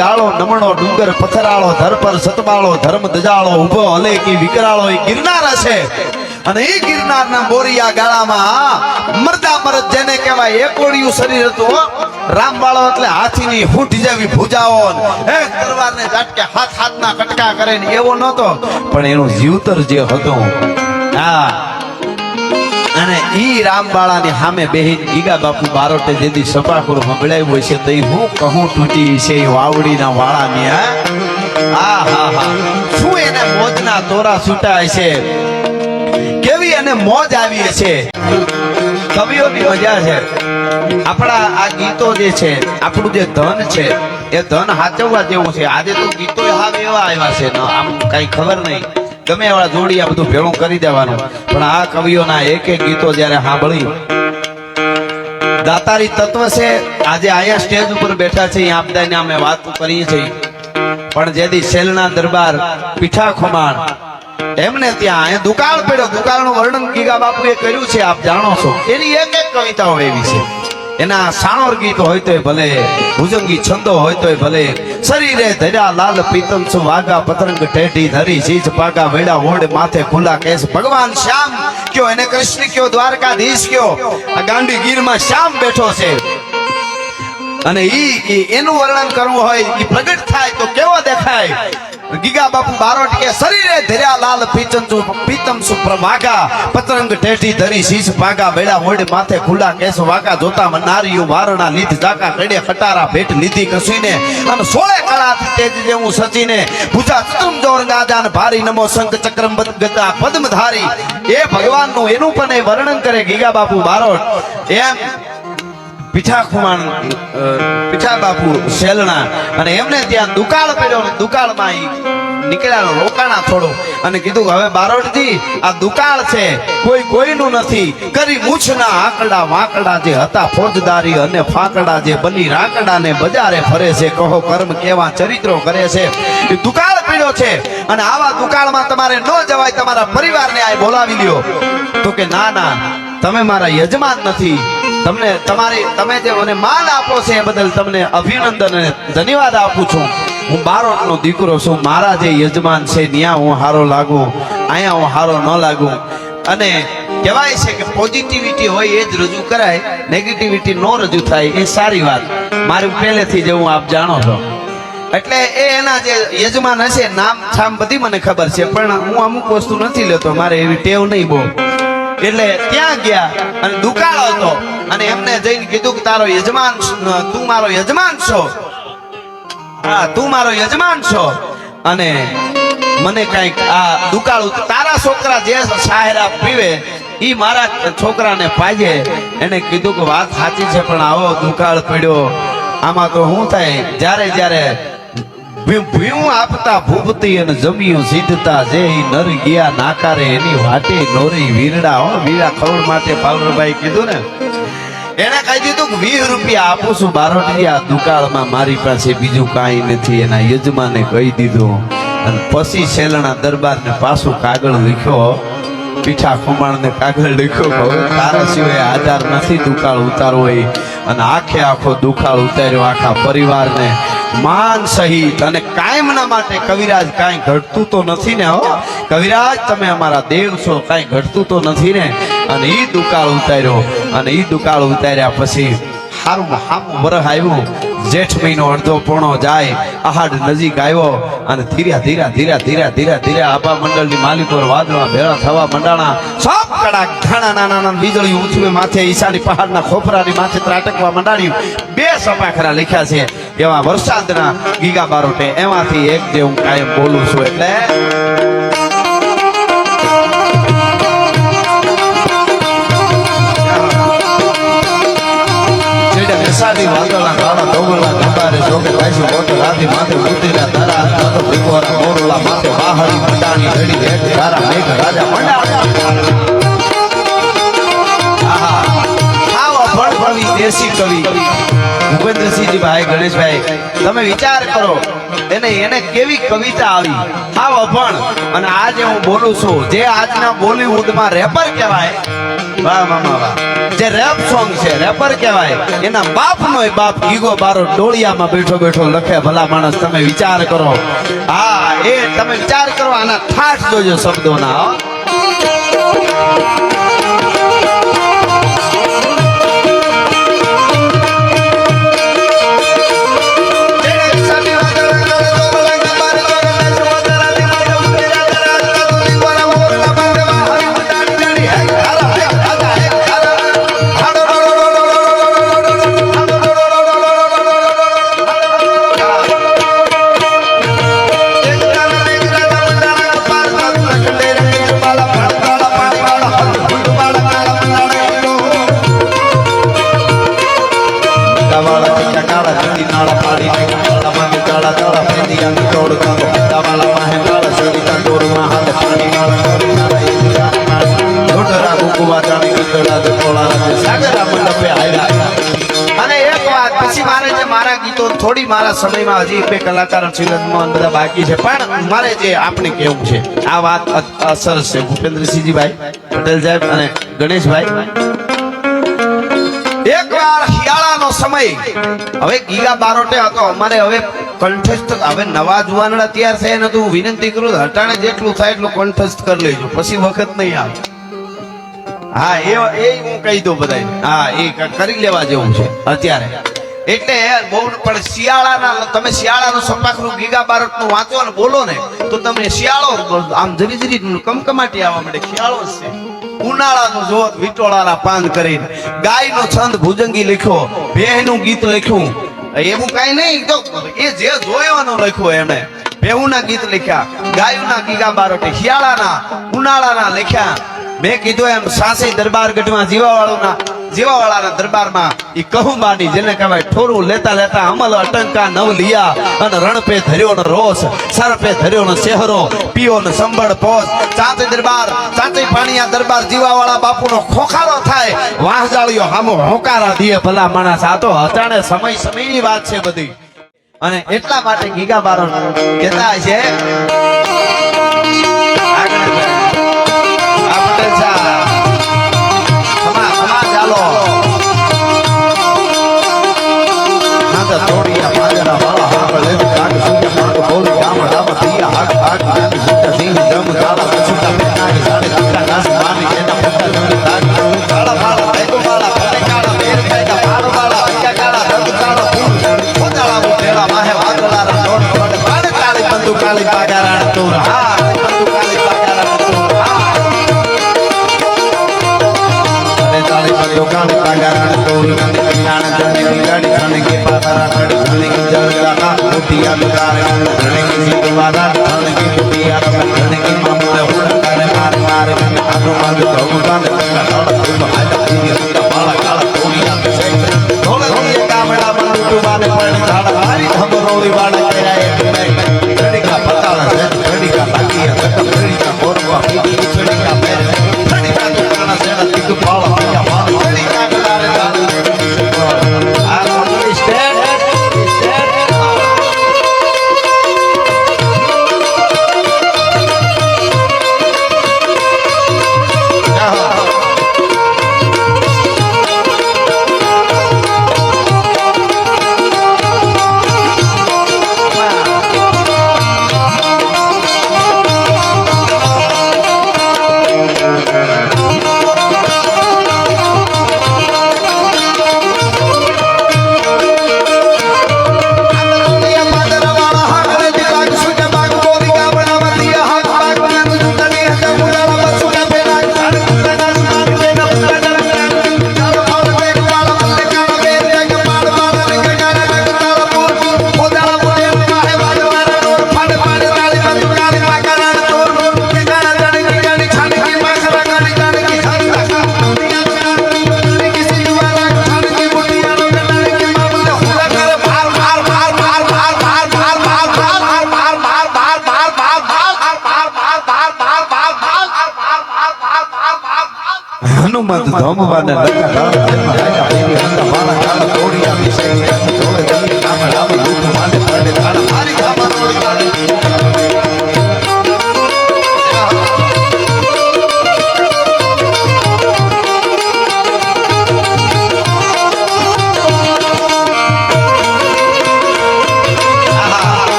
ગાળો નમણો ડુંગર પથરાળો ધર પર સતબાળો ધર્મ દજાળો ઉભો હલે કી વિકરાળો એ ગિરનાર હશે અને એ ગિરનારના બોરિયા ગાળામાં મરદા મરદ જેને કહેવાય એકોડિયું શરીર હતું રામવાળો એટલે હાથીની હૂંઠ જેવી ભુજાઓ એક તલવારને ઝાટકે હાથ હાથના કટકા કરે ને એવો નહોતો પણ એનું જીવતર જે હતું હા અને ઈ રામવાળાની સામે બેહીન ગીગા બાપુ બારોટે જેદી સપાખુર સંભળાવ્યું છે તો હું કહું તૂટી છે એ વાવડીના વાળાની હા હા હા શું એને મોજના તોરા છૂટાય છે કેવી અને મોજ આવી છે કવિઓની મજા છે આપણા આ ગીતો જે છે આપણું જે ધન છે એ ધન હાચવવા જેવું છે આજે તો ગીતો હાવ એવા આવ્યા છે આમ કઈ ખબર નહીં ગમે એવા જોડી આ બધું ભેળું કરી દેવાનું પણ આ કવિઓના એક એક ગીતો જ્યારે સાંભળી દાતારી તત્વ છે આજે આયા સ્ટેજ ઉપર બેઠા છે અહીંયા આપદાને અમે વાત કરીએ છીએ પણ જેદી શેલના દરબાર પીઠા ખુમાણ એમને ત્યાં દુકાળ પડ્યો દુકાળનું વર્ણન ગીગા બાપુએ કર્યું છે આપ જાણો છો એની એક એક કવિતાઓ એવી છે એના સાણોર ગીત હોય તોય ભલે ભુજંગી છંદો હોય તોય ભલે શરીરે ધર્યા લાલ પીતમ સુ વાગા પતરંગ ટેઢી ધરી શીશ પાગા વેડા ઓઢ માથે ખુલ્લા કેસ ભગવાન શ્યામ કયો એને કૃષ્ણ કયો દ્વારકાધીશ કયો આ ગાંડી ગીરમાં શ્યામ બેઠો છે અને ઈ એનું વર્ણન કરવું હોય ઈ પ્રગટ થાય તો કેવો દેખાય ગીગા બાપુ બારોટ કે શરીરે ધર્યા લાલ પીતમ સુ વાગા પતરંગ ટેઢી ધરી શીશ પાગા વેડા ઓઢ માથે ખુલ્લા કેસ વાગા જોતા નારીઓ વારણા લીધ જાકા કડે ખટારા ભેટ લીધી કસીને અને 16 કળાથી તેજ જેવું સચીને ભુજા ચતુમ જોર ગાજાન ભારી નમો શંખ ચક્રમ ગદા પદ્મધારી એ ભગવાનનું એનું પણ એ વર્ણન કરે ગીગા બાપુ બારોટ એમ પીઠા ખુમાણ પીઠા બાપુ શેલણા અને એમને ત્યાં દુકાળ પડ્યો દુકાળમાં નીકળ્યા રોકાણા થોડું અને કીધું હવે બારોટજી આ દુકાળ છે કોઈ કોઈનું નથી કરી મૂછના આંકડા વાંકડા જે હતા ફોજદારી અને ફાંકડા જે બની રાંકડા ને બજારે ફરે છે કહો કર્મ કેવા ચરિત્રો કરે છે એ દુકાળ પડ્યો છે અને આવા દુકાળમાં તમારે ન જવાય તમારા પરિવારને આ બોલાવી લ્યો તો કે ના ના તમે મારા યજમાન નથી તમને તમે જે મને માન આપો છે એ બદલ તમને અભિનંદન અને ધન્યવાદ આપું છું હું બારોટનો દીકરો છું મારા જે યજમાન છે ત્યાં હું હારો લાગુ અહીંયા હું હારો ન લાગુ અને કહેવાય છે કે પોઝિટિવિટી હોય એ જ રજૂ કરાય નેગેટિવિટી ન રજૂ થાય એ સારી વાત મારું પહેલેથી જ હું આપ જાણો છો એટલે એ એના જે યજમાન હશે નામ છામ બધી મને ખબર છે પણ હું અમુક વસ્તુ નથી લેતો મારે એવી ટેવ નહીં બહુ એટલે ત્યાં ગયા અને દુકાળ હતો અને એમને જઈને કીધું કે તારો યજમાન તું મારો યજમાન છો હા તું મારો યજમાન છો અને મને કઈક આ દુકાળ તારા છોકરા જે શાયરા પીવે ઈ મારા છોકરાને પાજે એને કીધું કે વાત સાચી છે પણ આવો દુકાળ પડ્યો આમાં તો શું થાય જ્યારે જ્યારે ભીવું આપતા ભૂપતી અને જમ્યું સીધતા જે નર ગયા નાકારે એની વાટે નોરી વીરડા વીરા ખવડ માટે પાવરભાઈ કીધું ને એને કહી દીધું કે 20 રૂપિયા આપું છું બારોટજી આ દુકાળમાં મારી પાસે બીજું કાંઈ નથી એના યજમાને કહી દીધું અને પછી શેલણા દરબારને પાછું કાગળ લખ્યો પીઠા ખુમાણને કાગળ લખ્યો કે હવે તારા સિવાય આધાર નથી દુકાળ ઉતારવો અને આખો દુકાળ ઉતાર્યો આખા પરિવારને માન સહિત અને કાયમના માટે કવિરાજ કાંઈ ઘટતું તો નથી ને હો કવિરાજ તમે અમારા દેવ છો કાંઈ ઘટતું તો નથી ને અને ઈ દુકાળ ઉતાર્યો અને ઈ દુકાળ ઉતાર્યા પછી હારું વરહ આવ્યું જેઠ મહિનો અડધો પોણો જાય આહાડ નજીક આવ્યો અને ધીરે આભા મંડળની માલિકો વાદળા ભેળા થવા મંડાણા સબ કડાક ઘાણા નાના વીજળી ઉછવે માથે ઈશાની પહાડના ખોફરાની માથે ત્રાટકવા મંડાણ્યું 2 સપાખરા લખ્યા છે એવા વરસાદના ગીગા બારોટે એમાંથી એક જે હું કાયમ બોલું છું એટલે સાદી વાદળા કાળા ડોગલા ગંબારે જોગે કાશી મોટો રાધી માથે ઉતરીલા તારા તો ભીખોરા મોરલા માથે બાહરી મંડાણી રેડી હેઠ તારા મેઘ રાજા મંડાણી આહા આવો ભણભણી દેશી કવિ ભૂપેન્દ્રસિંહજી ભાઈ, ગણેશભાઈ, તમે વિચાર કરો એને કેવી કવિતા આવી, હાવ અભણ. અને આજે હું બોલું છું, જે આજના બોલીવુડમાં રેપર કહેવાય, વાહ મામા વાહ, જે રેપ સોંગ છે રેપર કહેવાય, એના બાપનો બાપ ગીગો બારો ડોળિયામાં બેઠો બેઠો લખે. ભલા માણસ, તમે વિચાર કરો. હા, એ તમે વિચાર કરો, આના ઠાઠ જોજો શબ્દોના. થોડી મારા સમયમાં હજી બે કલાકાર શ્રીલંકમાં બધા બાકી છે, પણ મારે જે આપણે કેવું છે, આ વાત સરસ છે. ભૂપેન્દ્રસિંહજી ભાઈ, પટેલ સાહેબ અને ગણેશભાઈ, એકવાર શિયાળાનો સમય, હવે ગીગા બારોટે હતો અમારે. હવે કંઠસ્થ, હવે નવા જુવાનડા તૈયાર થયા ને, તો હું વિનંતી કરું, હટાણે જેટલું થાય એટલું કંઠસ્થ કરી લેજો, પછી વખત નહીં આવે. હા, એ હું કહી દઉં બધાને. હા, એ કરી લેવા જેવું છે અત્યારે. એટલે બહુ પણ શિયાળાના, તમે શિયાળાનું સપાખરું ગીગા બારોટનું વાંચો ને બોલો ને, તો તમને શિયાળો આમ જરી જરી કમકમાટી આવવા મળે. શિયાળો જ છે. ઉનાળાનું જોત વિટોળાના પાન કરીને, ગાયનો છંદ ભુજંગી લખ્યો, ભેહનું ગીત લખ્યું, એવું કઈ નહીં, તો એ જે જોવાનું લખ્યું એમણે. ભેહુના ગીત લખ્યા, ગાયુના ગીગા બારોટે શિયાળાના ઉનાળાના લખ્યા. મેં કીધું એમ સાસી દરબાર ગઢમાં જીવાવાળાના દરબારમાં ઈ કહુંબાની, જેને કહેવાય ઠોરું લેતા લેતા અમલ અટંકા નવ લિયા, અને રણપે ધર્યો ને રોષ, સરપે ધર્યો ને શહેરો, પીઓ ને સંબળ પોસ. ચાચી દરબાર, ચાચી પાણીયા દરબાર જીવાવાળા બાપુનો ખોખારો થાય, વાહજાળીઓ હામો હોકારા દીએ. ભલા માણસ, આ તો અચાણે સમયની વાત છે બધી. અને એટલા માટે ગીગા બારોટ કહેતા છે, હનુમંત ધમવાને લખા રામ જન્મ રાજા દેવી હંતા મારા કાળ તોડી આપી છે